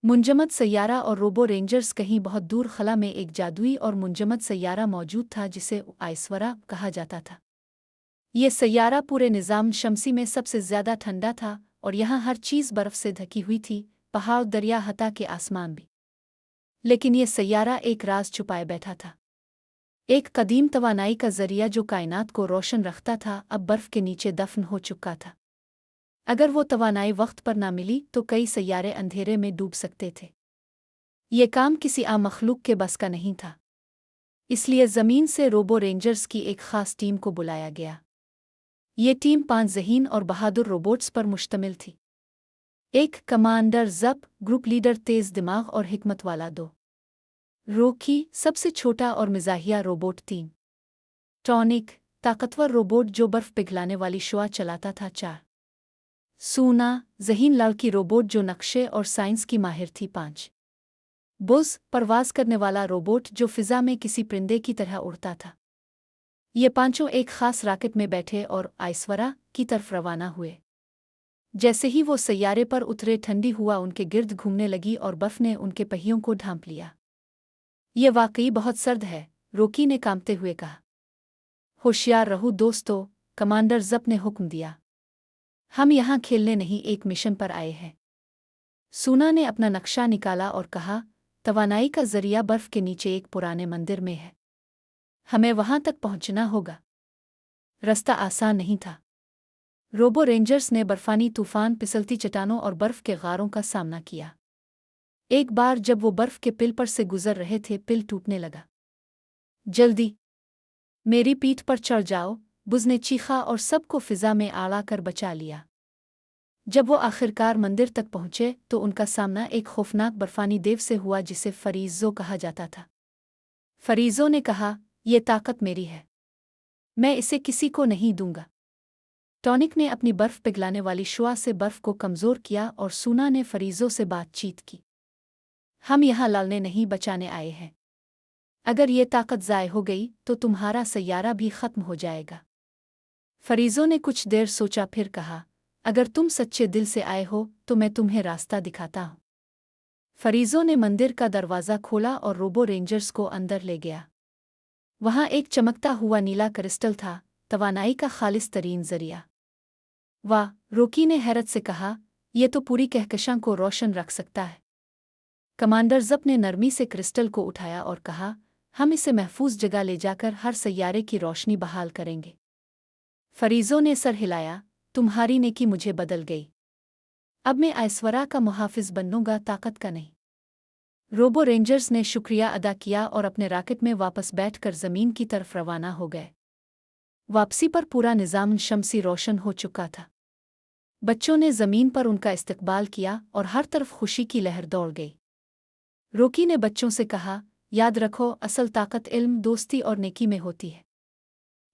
मुंजमद सैयारा और robo rangers कहीं बहुत दूर खला में एक जादुई और मुंजमद सैयारा मौजूद था जिसे आइसवरा कहा जाता था। ये सैयारा पूरे निज़ाम शमसी में सबसे ज़्यादा ठंडा था और यहाँ हर चीज़ बर्फ़ से ढकी हुई थी, पहाड़, दरिया, हता के आसमान भी। लेकिन ये सैयारा एक राज छुपाए बैठा था। एक कदीम तवानाई का ज़रिया जो कायनात को रोशन रखता था, अब बर्फ़ के नीचे दफन हो चुका था। अगर वो तवानाई वक्त पर ना मिली तो कई सैयारे अंधेरे में डूब सकते थे। ये काम किसी आम मखलूक के बस का नहीं था। इसलिए ज़मीन से रोबो रेंजर्स की एक ख़ास टीम को बुलाया गया। ये टीम 5 ज़हीन और बहादुर रोबोट्स पर मुश्तमिल थी। एक कमांडर ज़प, ग्रुप लीडर तेज़ दिमाग और हिकमत वाला। 2 रोकी, सबसे छोटा और मिजाहिया रोबोट। 3 टॉनिक, ताकतवर रोबोट जो बर्फ पिघलाने वाली शुआ चलाता था। 4 सूना, ज़हीन लड़की रोबोट जो नक्शे और साइंस की माहिर थी। 5 बुज़, परवाज़ करने वाला रोबोट जो फ़िज़ा में किसी परिंदे की तरह उड़ता था। ये पांचों एक ख़ास रॉकेट में बैठे और आइसवरा की तरफ रवाना हुए। जैसे ही वो सैयारे पर उतरे, ठंडी हुआ उनके गिर्द घूमने लगी और बर्फ़ ने उनके पहियों को ढांप लिया। ये वाकई बहुत सर्द है, रोकी ने कांपते हुए कहा। होशियार रहो दोस्तों, कमांडर ज़प ने हुक्म दिया। हम यहाँ खेलने नहीं, एक मिशन पर आए हैं। सूना ने अपना नक्शा निकाला और कहा, तवानाई का ज़रिया बर्फ़ के नीचे एक पुराने मंदिर में है। हमें वहाँ तक पहुँचना होगा। रास्ता आसान नहीं था। रोबो रेंजर्स ने बर्फानी तूफान, फिसलती चट्टानों और बर्फ़ के गारों का सामना किया। एक बार जब वो बर्फ़ के पिल पर से गुजर रहे थे, पिल टूटने लगा। जल्दी मेरी पीठ पर चढ़ जाओ, बुज़ ने चीखा और सबको फ़िज़ा में आड़ा कर बचा लिया। जब वो आखिरकार मंदिर तक पहुँचे तो उनका सामना एक खौफनाक बर्फानी देव से हुआ जिसे फरीज़ो कहा जाता था। फरीज़ो ने कहा, ये ताकत मेरी है, मैं इसे किसी को नहीं दूंगा। टॉनिक ने अपनी बर्फ़ पिघलाने वाली शुआ से बर्फ़ को कमज़ोर किया और सूना ने फरीज़ो से बातचीत की। हम यहाँ लड़ने नहीं, बचाने आए हैं। अगर ये ताकत ज़ाय हो गई तो तुम्हारा सैयारा भी ख़त्म हो जाएगा। फरीज़ो ने कुछ देर सोचा, फिर कहा, अगर तुम सच्चे दिल से आए हो तो मैं तुम्हें रास्ता दिखाता हूँ। फरीज़ो ने मंदिर का दरवाज़ा खोला और रोबो रेंजर्स को अंदर ले गया। वहाँ एक चमकता हुआ नीला क्रिस्टल था, तवानाई का खालिस तरीन ज़रिया। वाह, रोकी ने हैरत से कहा, यह तो पूरी कहकशां को रोशन रख सकता है। कमांडर ज़प ने नरमी से क्रिस्टल को उठाया और कहा, हम इसे महफूज जगह ले जाकर हर सैयारे की रोशनी बहाल करेंगे। फरीज़ो ने सर हिलाया, तुम्हारी नेकी मुझे बदल गई। अब मैं आइसवरा का मुहाफ़िज़ बनूंगा, ताकत का नहीं। रोबो रेंजर्स ने शुक्रिया अदा किया और अपने रॉकेट में वापस बैठकर ज़मीन की तरफ रवाना हो गए। वापसी पर पूरा निज़ाम शमसी रोशन हो चुका था। बच्चों ने ज़मीन पर उनका इस्तकबाल किया और हर तरफ खुशी की लहर दौड़ गई। रोकी ने बच्चों से कहा, याद रखो, असल ताकत इल्म, दोस्ती और नेकी में होती है।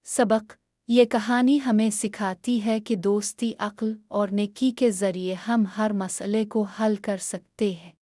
सबक, ये कहानी हमें सिखाती है कि दोस्ती, अक्ल और नेकी के ज़रिए हम हर मसले को हल कर सकते हैं।